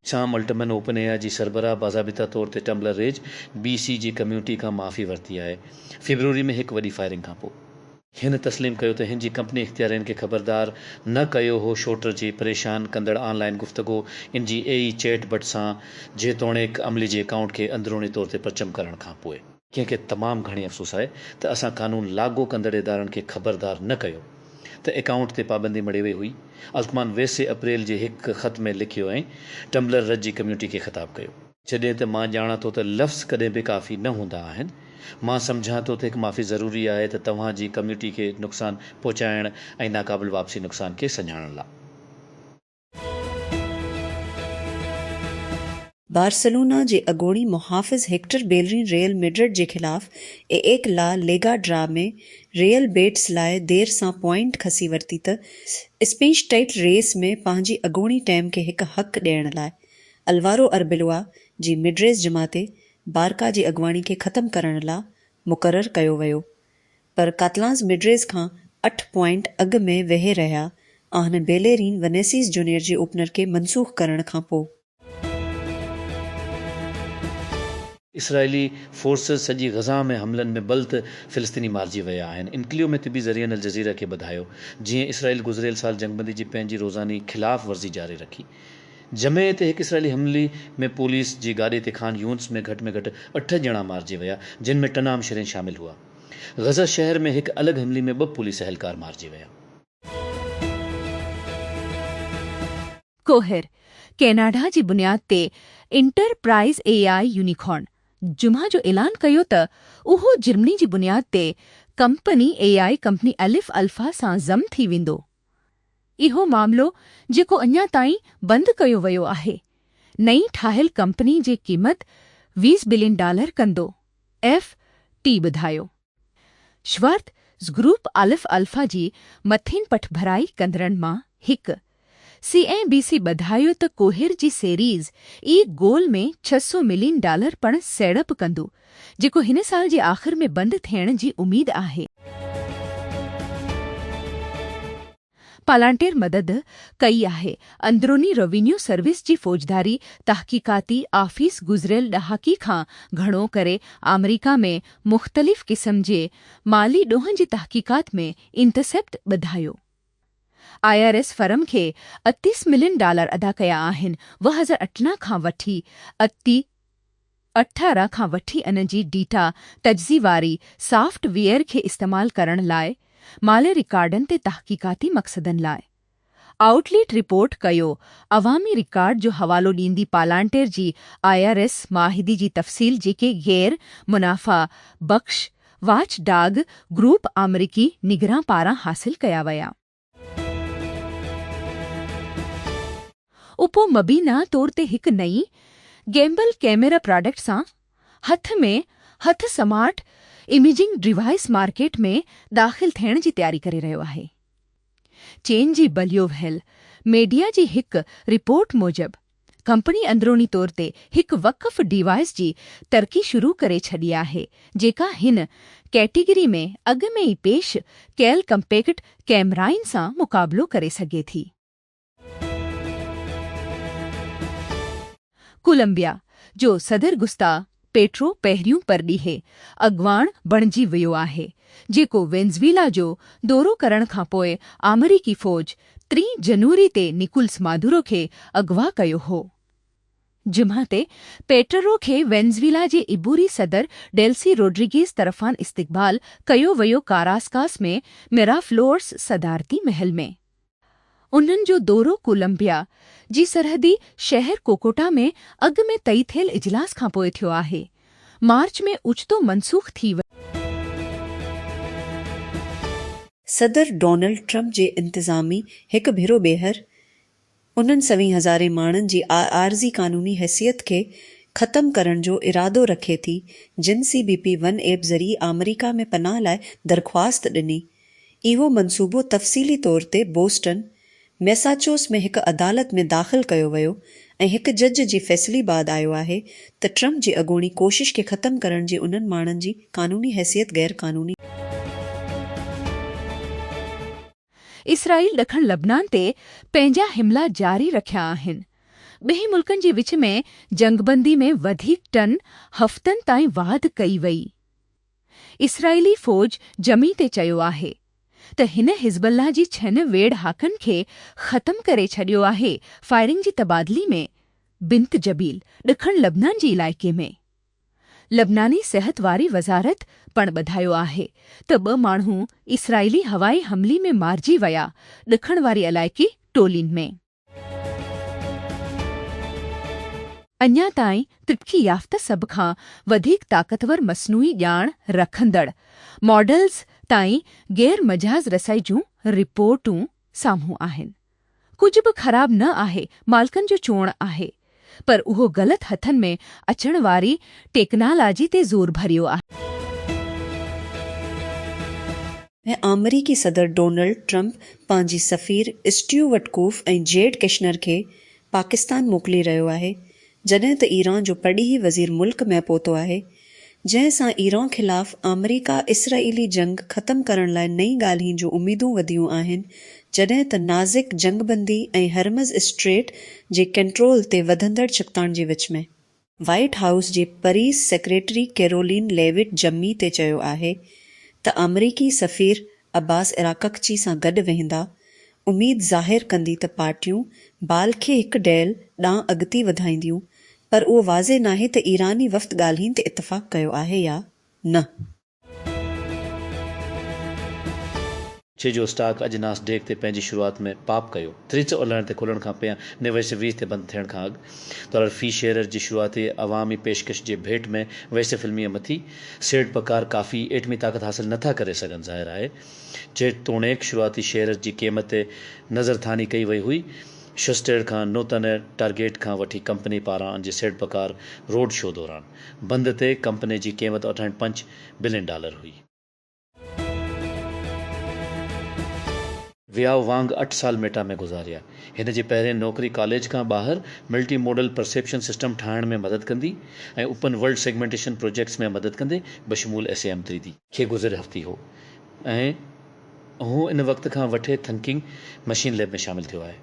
शाम Altmann open AI जी सरबराह बाज़ाबिता तौर ते टम्बलर रेज BC जी कम्यूनिटी खां माफ़ी वरिती आहे फेबरवरी में हिकु वॾी फायरिंग खां पोइ। हिन तस्लीम कयो त हिन जी कंपनी इख़्तियारियुनि खे ख़बरदार न कयो हो शूटर जी परेशान कंदड़ ऑनलाइन गुफ़्तगू इन जी AI चैट बट सां जेतोणीकि अमली जे अकाउंट खे अंदरूनी तौर ते परचम करण खां पोइ। कंहिंखे तमामु घणी अफ़सोस आहे त असां कानून लागू कंदड़ इदारनि खे ख़बरदार न कयो त अकाउंट ते पाबंदी मड़ी वई हुई। अल्तमान वैसे अप्रैल जे हिकु ख़त में लिखियो ऐं टम्बलर रज जी कम्यूनिटी खे ख़िताब कयो जॾहिं त मां ॼाणां थो त लफ़्ज़ कॾहिं बि काफ़ी न हूंदा आहिनि। मां सम्झां थो त हिकु माफ़ी ज़रूरी आहे त तव्हांजी कम्यूनिटी खे नुक़सानु पहुचाइण ऐं नाक़ाबिल वापसी नुक़सान खे सञाणण लाइ। बार्सिलोना जे अॻोणी मुहाफ़िज़ हेक्टर बेलरिन रियल मैड्रिड जे ख़िलाफ़ एक ला लीगा ड्रा में रियल बेटिस लाइ देर सां पॉइंट खसी वरिती त स्पेनिश टाइट रेस में पंहिंजी अॻोणी टीम खे हिकु हक़ ॾियण लाइ अलवारो अरबिलोआ जी मिड्रेस जमाते बारका जी अॻवानी खे ख़तमु करण लाइ मुक़ररु कयो वियो, पर कातलांस मिड्रेस खां 8 पॉइंट अॻु में वेहे रहिया आहिनि बेलेरिन वनेसिस जूनियर जे ओपनर खे मनसूख़ करण खां पोइ। इसराइली फोर्सेस सॼी गज़ा में हमलनि में बल्त फ़िलिस्तीनी मारिजी विया आहिनि। इनक्लियो में तिबी ज़रियनि अल जज़ीरा खे ॿुधायो जीअं इसराइल गुज़िरियल साल जंगबंदी जी पंहिंजी रोज़ानी ख़िलाफ़ वर्ज़ी जारी रखी। जमे ते हिकु इसराइली हमले में पुलिस जी गाॾी ते ख़ान यूनिस में घटि 8 ॼणा मारिजी विया जिन में तमामु शहरीन शामिल हुआ। गज़ा शहर में हिकु अलॻि हमले में 2 पुलिस एहलकार मारिजी विया। कोहिर कैनाडा जी बुनियाद ते इंटरप्राइज़ AI यूनिकॉर्न जुमा जो ऐलान कयो त उहो जर्मनी जी बुनियाद ते कंपनी AI कंपनी अलिफ अल्फा सां ज़म थी वेंदो। इहो मामिलो जेको अञा ताईं बंदि कयो वियो आहे। नई ठाहियल कंपनी जी क़ीमत $20 बिलियन कंदो, FT ॿुधायो। श्वार्ट्ज़ ग्रुप अलिफ अल्फा जी मथीन पठभराई कंदड़नि मां हिकु। CNBC ॿुधायो त कोहिर जी सीरीज़ ई गोल में $600 मिलियन पण सेड़प कंदो, जेको हिन साल जे आख़िर में बंदि थियण जी उमेद आहे। पालांटेर मदद कई आहे। अंदरूनी रेवेन्यू सर्विस जी फ़ौजदारी तहक़ीक़ाती आफ़ीस गुज़िरियल ॾहाकी खां घणो करे अमरीका में मुख़्तलिफ़ क़िस्म जे माली ॾोहनि जी तहक़ीक़ात में इंटरसेप्ट ॿुधायो। IRS फर्म खे $38 मिलियन अदा कया आहिनि 2018 खां वठी 18 खां वठी इन जी डेटा तजज़ी वारी सॉफ्टवेयर खे इस्तेमाल करण लाइ माली रिकॉर्डनि ते तहक़ीक़ाती मक़सदनि लाइ। आउटलेट रिपोर्ट कयो अवामी रिकॉर्ड जो हवालो ॾींदी पालांटेर जी IRS माहिदी जी तफ़सील जेके गैर मुनाफ़ा बख़्श वाचडॉग ग्रुप अमरीकी निगरां पारां हासिल कया विया। उपो मबीना तौर ते हिकु नई गैम्बल कैमरा प्रोडक्ट सां हथ स्मार्ट इमेजिंग डिवाइस मार्केट में दाख़िल थियण जी तयारी करे रहियो आहे। चेन जी बलियोवेल मीडिया जी हिकु रिपोर्ट मूजिबि कंपनी अंदरूनी तौर ते हिकु वक़फ़ डिवाइस जी तरक़ी शुरू करे छॾी आहे जेका हिन कैटेगरी में अॻु में ई पेश कयल कम्पैक्ट कैमराइन सां मुक़ाबिलो करे सघे थी। कोलंबिया जो सदर गुस्ताव पेट्रो पहिरियों परॾीहे अॻवान बणिजी वियो आहे, जेको वेनेज़ुएला जो दौरो करण खां पोइ अमरीकी फ़ौज 3 जनवरी ते निकोलस मादुरो खे अॻवा कयो हो। जुमा ते पेट्रो खे वेनेज़ुएला जे इबूरी सदर डेल्सी रोड्रिगेज़ तरफ़ान इस्तक़बाल कयो वियो काराकास में मिराफ्लोर्स सदारती महल में। उन्हनि जो दौरो कोलंबिया जी सरहदी शहर कोकोटा में अॻु में तइ थियल इजलास खां पोइ थियो आहे। मार्च में उचितो मनसूख़ थी वियो। सदर डोनाल्ड ट्रंप जे इंतिज़ामी हिकु भेरो ॿीहर उन्हनि 100,000 माण्हुनि जी आरज़ी क़ानूनी हैसियत खे ख़तमु करण जो इरादो रखे थी जिन CBP 1 ऐप ज़रिए अमरीका में पनाह लाइ दरख़्वास्त ॾिनी। इहो मंसूबो तफ़सीली तौर ते बोस्टन मैसाचुसेट्स में हिकु अदालत में दाख़िल कयो वियो ऐं हिकु जज जे फ़ैसिले बैदि आयो आहे त ट्रंप जी अॻोणी कोशिश खे ख़तमु करण जी उन्हनि माण्हुनि जी क़ानूनी हैसियत गैर क़ानूनी। इसराइल ॾखण लबनान ते पंहिंजा हमला जारी रखिया आहिनि। ॿिए मुल्कनि जे विच में जंगबंदी में वधीक टन हफ़्तनि ताईं वाध कई वई। इसराइली फ़ौज जमी ते चयो आहे त हिन हिज़्बुल्लाह जी 6 वेढ़हाकनि खे ख़तमु करे छॾियो आहे फायरिंग जी तबादली में बिंत जबील ॾखण लबनान जे इलाइक़े में। लबनानी सिहत वारी वज़ारत पण ॿुधायो आहे त 2 माण्हू इसराइली हवाई हमले में मारिजी विया ॾखण वारी इलाइक़ी टोलिन में। अञा ताईं तरक्की याफ़्ता सभ खां वधीक ताक़तवर मसनूई ॼाण रखंदड़ मॉडल्स ताईं गैर मजाज़ रसाई जूं रिपोर्टूं साम्हूं आहिनि। कुझु बि ख़राब न आहे, मालिकनि जो चवणु आहे, पर उहो ग़लति हथनि में अचण वारी टेक्नोलॉजी ते ज़ोर भरियो आहे। ऐं अमरीकी सदर डोनाल्ड ट्रंप पंहिंजी सफ़ीर स्टीव वटकूफ ऐं जेड किशनर खे पाकिस्तान मोकिले रहियो आहे, जॾहिं त ईरान जो पड़ीही वज़ीर मुल्क में पहुतो आहे, जंहिं सां ईरान ख़िलाफ़ अमरीका इसराइली जंग ख़तमु करण लाइ नई ॻाल्हियुनि जूं उमीदूं वधियूं आहिनि, जॾहिं त नाज़िक जंगबंदी ऐं हरमज़ स्ट्रेट जे कंट्रोल ते वधंदड़ छिकताण जे विच में। व्हाइट हाउस जे परीस सेक्रेटरी कैरोलिन लेविट जमी ते चयो आहे त अमरीकी सफ़ीर अब्बास अराक़ची सां गॾु वेंदा, उमीद ज़ाहिर कंदी त पार्टियूं बाल खे हिकु डेल ॾांहुं अॻिते वधाईंदियूं, पर उहो वाज़े नाहे त ईरानी वफ़्त ॻाल्हियुनि ते इतफ़ाक़ कयो आहे या न। छे जो स्टॉक अॼु नासडेक ते पंहिंजी शुरूआत में पाप कयो। 300 उलहण ते खुलण खां पहिरियां 29 ते बंदि थियण खां अॻु डॉलर फ़ी शेयर जी शुरूआती अवामी पेशकश जे भेट में वैसे फिल्मीअ मथी सेठ पकार काफ़ी एटमी ताक़त हासिल नथा करे सघनि ज़ाहिर आहे। जेतोणीकि शुरूआती शेयर जी क़ीमत ते नज़रथानी कई वई हुई। शस्टेड खां नोतन टारगेट खां वठी कंपनी पारां जे सेठ पकार रोड शो दौरान बंदि ते कंपनी जी क़ीमत $58 बिलियन हुई। वियाव वांग 8 साल मेटा में गुज़ारिया। हिन जे पहिरें नौकरी कॉलेज खां ॿाहिरि मल्टी मॉडल परसेप्शन सिस्टम ठाहिण में मदद कंदी ऐं ओपन वर्ल्ड सेगमेंटेशन प्रोजेक्ट्स में मदद कंदे बशमूल SAM3D खे गुज़िरियल हफ़्ते हो ऐं हू इन वक़्त खां वठी थिंकिंग मशीन लैब में शामिल थियो आहे।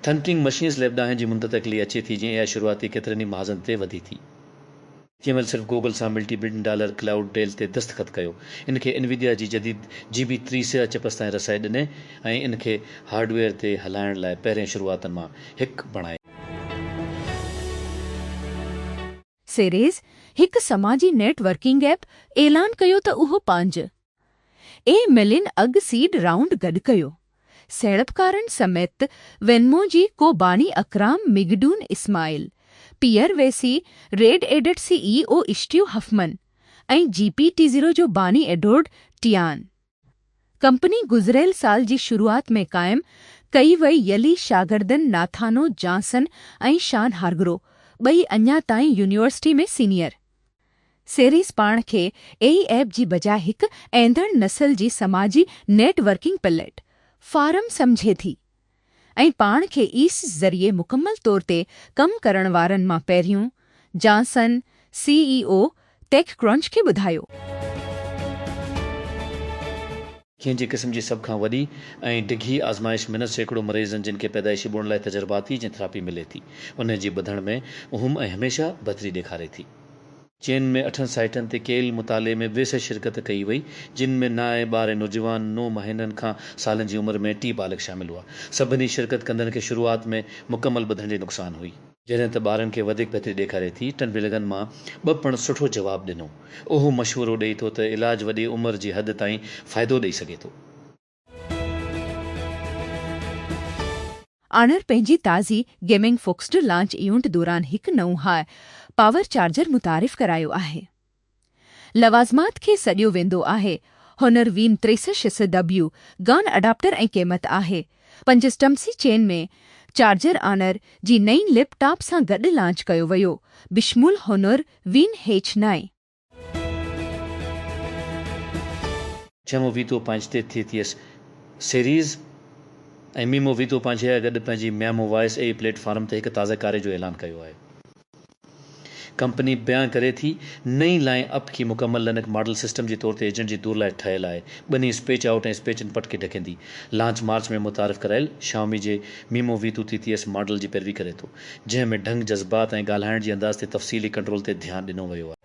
थिंकिंग मशीन्स लैब ॾांहुं जी मुंतक़िली अचे थी जीअं इहा शुरूआती केतिरनि ई महाज़न ते वधी थी। जंहिं महिल सिर्फ़ु गूगल सां $multi billion क्लाउड डेल ते दस्तख़त कयो। इन खे NVIDIA जी जदीद GB3 से चिप्स ताईं रसाए ॾिने ऐं इन खे हार्डवेयर ते हलाइण लाइ पहिरें शुरूआतनि मां हिकु बणाए। सेरेज़ हिकु समाजी नेटवर्किंग ऐप ऐलान कयो त उहो 5 मिलियन अॻु सीड राउंड गॾु कयो। सीड़पकारनि समेत वेनमो जी को बानी अकराम मिगडून इस्माइल, पियर वेसी रेड एडेड CEO इश्टियो हफमन ऐं GPT-0 जो बानी एडोर्ड टियान। कंपनी गुज़िरियल साल जी शुरूआत में क़ाइमु कई वई यली शागिर्दनि नाथानो जॉनसन ऐं शान हार्गरो, ॿई अञा ताईं यूनिवर्सिटी में सीनियर। सेरीज़ पाण खे एई ऐप जी बजाय हिकु ऐंदड़ नस्ल जी समाजी नेटवर्किंग प्लेट फारम सम्झे थी ऐं पाण खे ईस्ट ज़रिए मुकमल तौर ते कमु करण वारनि मां पहिरियों जॉनसन CEO टेकक्रंच खे ॿुधायो। कंहिं जी क़िस्म जी सभ खां वॾी ऐं डिघी आज़माइश मिन सैकड़ो मरीज़नि जिन खे पैदाइशी ॿुण लाइ तजर्बाती जंहिं थेरापी मिले थी उन जी ॿुधण में उहुम ऐं हमेशह बदिरी ॾेखारे थी। चीन में 8 साइटनि ते कयल मुताले में वेसे शिरकत कई वई, जिन में नाए ॿार नौजवान 9 महीननि खां सालनि जी उमिरि में 30 बालक शामिल हुआ। सभिनी शिरकत कंदड़ खे शुरूआत में मुकमल ॿुधण जी नुक़सान हुई, जॾहिं त ॿारनि खे वधीक बहितरी ॾेखारे थी। 2 विलगनि मां 2 पिणु सुठो जवाबु ॾिनो। उहो मशवरो ॾेई थो त इलाजु वॾी उमिरि जी हद ताईं फ़ाइदो ॾेई सघे थो। आनर पंहिंजी ताज़ी गेमिंग फोक्स्ड लॉन्च इवेंट दौरान हिकु नओं हाई पावर चार्जर मुतारिफ़ करायो आहे। लवाज़मात खे सॾियो वेंदो आहे honour Wien 6300W gun adapter ऐं क़ीमत आहे 5 स्टम्सी चेन में चार्जर आनर जी नई लैपटॉप सां गॾु लॉन्च कयो वियो बिशमूल होनर वीन H9। छमो वीतो 5 ते थी थियस सीरीज़ ऐं मीमो वीतो 5 गॾु पंहिंजी म्यामो वॉइस ए प्लेटफॉर्म ते हिकु ताज़े कारे जो ऐलान कयो आहे। कंपनी बयां करे थी नई लाइन अप की मुकम्मल लनक मॉडल सिस्टम जे तौर ते एजेंट जी दूर लाइ ठहियल आहे। ॿिन्ही स्पेच आउट ऐं स्पेच इनपट खे ढकेंदी। लॉन्च मार्च में मुतारिफ़ करायल शाओमी जे मीमो V230S मॉडल जी पैरवी करे थो, जंहिं में ढंग जज़्बात ऐं ॻाल्हाइण जी अंदाज़ ते तफ़सीली कंट्रोल ते ध्यानु ॾिनो वियो आहे।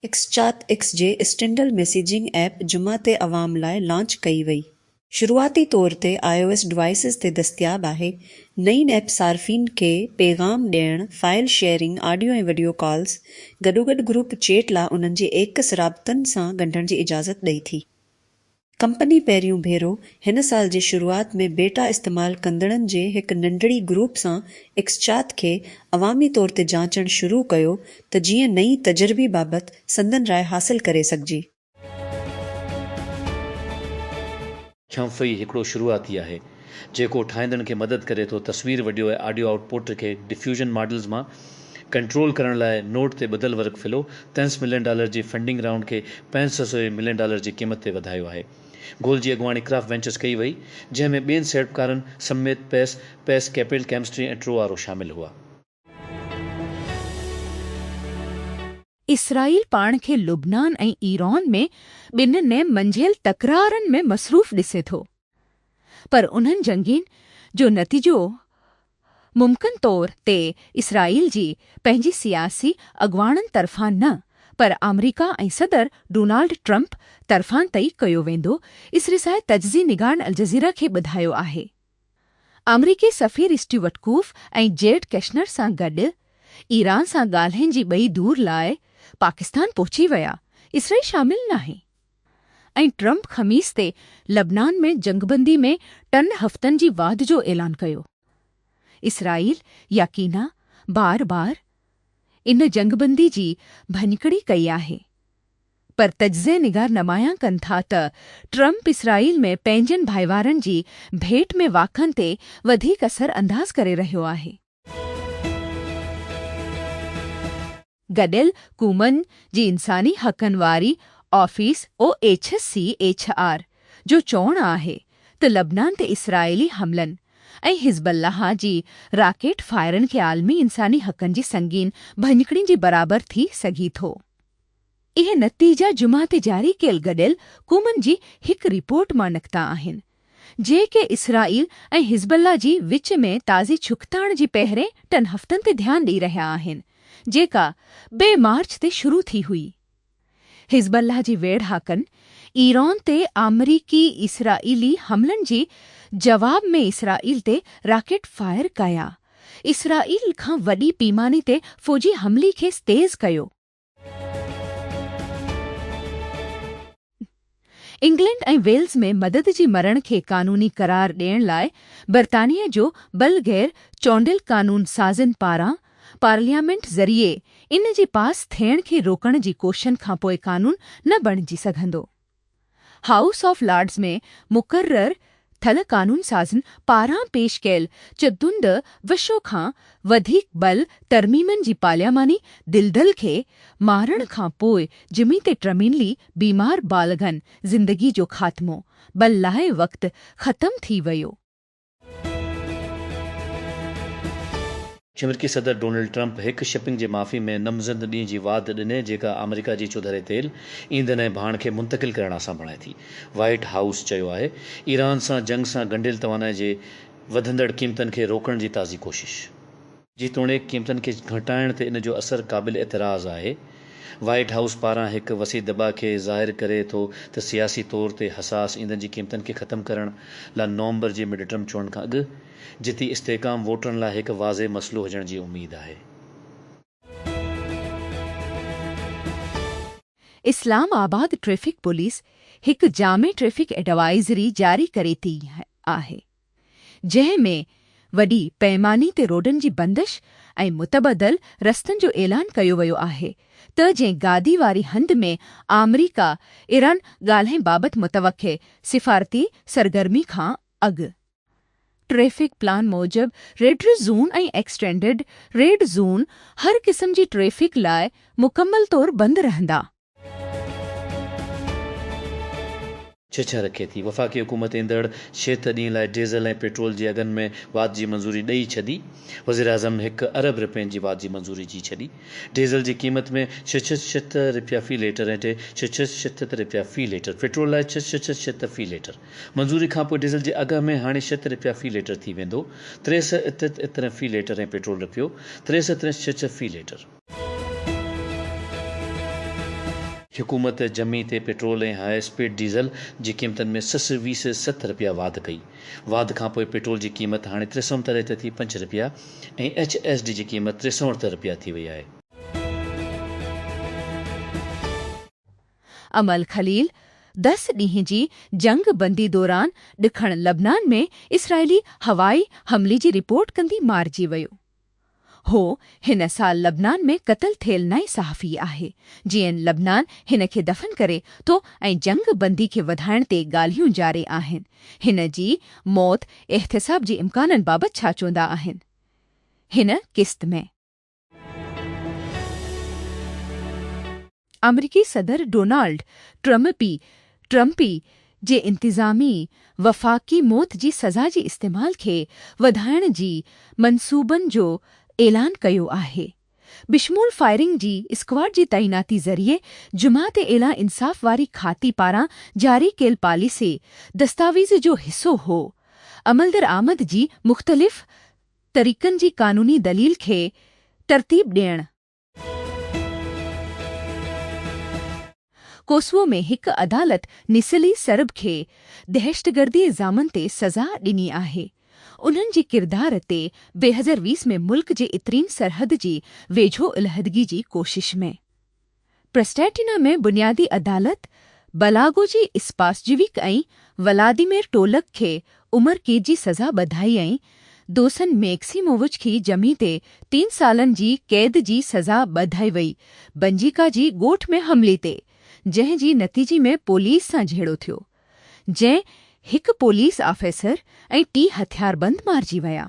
एक्सचात एक्स जे स्टैंडर्ड मैसेजिंग ऐप जुमा ते अवाम लाइ लॉन्च कई वई। शुरूआती तौर ते iOS डिवाइसिस ते दस्तियाब आहे। नईं ऐप सार्फिन खे पैगाम ॾियण, फाइल शेयरिंग, ऑडियो ऐं वीडियो कॉल्स, गॾोगॾु ग्रुप चैट लाइ उन्हनि जे एकस राब्तनि सां ॻंढण जी इजाज़त ॾेई थी। कंपनी पहिरियों भेरो हिन साल जे शुरूआत में बेटा इस्तेमालु कंदड़नि जे हिकु नंढड़ी ग्रुप सां एक्सचात खे अवामी तौर ते जांचणु शुरू कयो त जीअं नई तजर्बी बाबति संदन राय हासिल करे सघिजे। खंफई हिकिड़ो शुरूआती आहे जेको ठाहींदड़ खे मदद करे थो तस्वीर, वीडियो ऐं ऑडियो आउटपुट खे डिफ्यूजन मॉडल्स मां कंट्रोल करण लाइ नोड ते ॿधल वर्क फिलो $10 मिलियन जी फंडिंग राउंड खे $65 मिलियन जी क़ीमत ते वधायो आहे। गोल जी अॻुवाणी क्राफ्ट वेंचर्स कई वई, जंहिं में ॿियनि सेटकारनि समेत पेस कैपिटल, केमिस्ट्री ऐं ट्रोआरो शामिल हुआ। इसराइल पाण खे लुबनान ऐं ईरान में ॿिन्हिनि मंझियल तकरारनि में मसरूफ़ ॾिसे थो, पर उन्हनि जंगीन जो नतीजो मुमकिन तौर ते इसराइल जी पंहिंजी सियासी अॻुवाणनि तरफ़ां न पर अमरीका ऐं सदर डोनाल्ड ट्रंप तरफ़ां तइ कयो वेंदो, इसरिसाए तजज़ी निगारन अल जज़ीरा खे ॿुधायो आहे। अमरीकी सफ़ीर स्टीव वटकूफ ऐं जेड कैशनर सां गॾु ईरान सां ॻाल्हियुनि जी ॿई दूर लाइ पाकिस्तान पहुची विया, इसराइल शामिल नाहे। ऐं ट्रंप ख़मीस ते लबनान में जंगबंदी में 3 हफ़्तनि जी वाध जो ऐलान कयो। इसराइल यकीना बार बार इन जंगबंदी जी भञकड़ी कई आहे, पर तजज़े निगार नमायां कनि था त ट्रंप इसराइल में पंहिंजनि भाइवारनि जी भेट में वाक़नि ते वधीक असर अंदाज़ करे रहियो आहे। गॾियल क़ौमुनि जी इंसानी हक़नि वारी ऑफिस OHCHR जो चवणु आहे त लबनान ते इसराइली हमलनि ऐं हिज़्बुल्लाह जी रॉकेट फायरनि खे आलमी इंसानी हक़नि जी संगीन भञकड़ी जे बराबरि थी सघी थो। इहे नतीजा जुमा ते जारी कयल गॾियल क़ौमुनि जी हिकु रिपोर्ट मां निकिता आहिनि, जेके इसराइल ऐं हिज़्बुल्लाह जी विच में ताज़ी छुकताण जी पहिरें 3 हफ़्तनि ते ध्यानु ॾेई रहिया आहिनि, जेका 2 मार्च ते शुरू थी हुई। हिज़्बुल्लाह जी वेढ़हाकनि ईरान ते अमरीकी इसराइली हमलनि जी जवाब में इसराइल ते रॉकेट फायर कया, इसराइल खां वॾी पैमाने ते फ़ौजी हमले खे तेज़ कयो। इंग्लैंड ऐं वेल्स में मदद जी मरण खे कानूनी करार ॾियण लाइ बरतानिया जो बलगैर चोंडियल कानून साज़नि पारां पार्लियामेंट ज़रिए इन जे पास थियण खे रोकण जी कोशिशनि खां पोइ कानून न बणिजी सघंदो। हाउस ऑफ लॉर्ड्स में मुक़रर थल कानून साज़नि पारां पेश कयल चुदुंड विशो खां वधीक बल तरमीमनि जी पार्लियामानी दिलदल खे मारण खां पोइ जिमी ते ट्रमीनली बीमार बालगन ज़िंदगी जो ख़ात्मो बल लाइ वक़्तु ख़त्म थी वियो। अमेरिकी सदर डोनाल्ड ट्रंप हिकु शिपिंग जे माफ़ी में नमज़द ॾींहं जी वाद ॾिने, जेका अमेरिका जी चौधरी तेल, ईंधन ऐं भाण खे मुंतक़िल करण सां बणाए थी। व्हाइट हाउस चयो आहे, ईरान सां जंग सां ॻंढियल तवानाई जे वधंदड़ क़ीमतनि खे रोकण जी ताज़ी कोशिश। जेतोणीकि क़ीमतनि खे घटाइण ते इन जो असरु क़ाबिल एतिराज़ आहे। व्हाइट हाउस पारां हिकु वसी दॿा खे ज़ाहिर करे थो त सियासी तौर ते हसास ईंधन जी क़ीमतनि खे ख़तमु करण लाइ नवंबर जे मिड टर्म चूंड खां अॻु जिती इस्तेहकाम वोटरनि लाइ हिकु वाज़े मसइलो हुजण जी उमेद आहे। इस्लामाबाद ट्रैफिक पुलिस हिकु जामे ट्रैफिक एडवाइज़री जारी करे थी आहे, जंहिं में वॾी पैमाने ते रोडनि जी बंदिश ऐं मुतबदल रस्तनि जो ऐलान कयो वियो आहे त जंहिं गादी वारी हंधि में अमरीका ईरान ॻाल्हाइण बाबति मुतवक़े सिफ़ारती सरगर्मी खां अॻु ट्रैफिक प्लान मूजिबि रेड ज़ोन ऐं एक्सटेंडेड रेड ज़ोन हर क़िस्म जी ट्रैफिक लाइ मुकमल तौर बंदि रहंदा। छछा रखे थी। वफ़ाक़ी हुकूमत ईंदड़ 6 ॾींहं लाइ डीज़ल ऐं पेट्रोल जे अघनि में वाध जी मंज़ूरी ॾेई छॾी। वज़ीर आज़म 1 अरब रुपयनि जी वाध जी मंज़ूरी ॾी छॾी। डीज़ल जी क़ीमत में 66 रुपया फ़ी लीटर ऐं 66 रुपया फ़ी लीटर, पेट्रोल लाइ 66 फ़ी लीटर। मंज़ूरी खां पोइ डीज़ल जे अघ में हाणे 6 रुपया फ़ी लीटर थी वेंदो। 63 फ़ी लीटर ऐं पेट्रोल रुपयो 63 फ़ी लीटर। हुकूमत जमी ते पेट्रोल ऐं हाई स्पीड डीज़ल जी क़ीमतनि में 620 रुपया वाध कई। वाध खां पोइ पेट्रोल जी क़ीमत हाणे 363 ते थी 5 रुपया ऐं HSD जी क़ीमत 363 रुपया थी वई आहे। अमल खलील 10 ॾींहं जी जंग बंदी दौरान ॾिखण लबनान में इसराइली हवाई हमले जी रिपोर्ट कंदी मारिजी वियो। हो हिन साल लबनान में क़तल थियल नए सहाफ़ी आहे। जीअं लबनान हिन खे दफ़न करे थो ऐं जंग बंदी खे वधाइण ते ॻाल्हियूं जारी आहिनि। हिन जी मौत एहतिसाब जे इम्काननि बाबति छा चवंदा आहिनि हिन क़िस्त में। अमरीकी सदर डोनाल्ड ट्रम्पी जे इंतिज़ामी वफ़ाक़ी मौत जी सज़ा जी इस्तेमाल खे वधाइण जी मंसूबनि जो ऐलान कयो आहे। बिशमूल फायरिंग जी स्क्वाड जी तैनाती ज़रिए जुमा ते एला इंसाफ़ वारी खाती पारां जारी कयल पॉलिसी दस्तावेज़ जो हिस्सो हो। अमलदर आमद जी मुख़्तलिफ़ तरीक़नि जी क़ानूनी दलील खे तरतीब ॾियण। कोसवो में हिक अदालत निसली सरब खे दहशतगर्दी इल्ज़ामनि ते सज़ा ॾिनी आहे। उन्हनि जी किरदार ते 2020 में मुल्क जे इतरीन सरहद जी वेझो इलहदगी जी कोशिश में। प्रेस्टेटिना में बुनियादी अदालत बलागो जी स्पासजीविक ऐं व्लादिमीर टोलक खे उम्र कैद जी सज़ा ॿधाई ऐं दोसन मैक्सिमोविच खे जमी ते 3 सालनि जी कैद जी सज़ा ॿधाई वई बंजीका जी ॻोठ में हमले ते, जंहिं जी नतीजे में पुलिस सां झेड़ो थियो, जंहिं 1 पुलिस ऑफिसर ऐं 3 हथियारबंद मारिजी विया।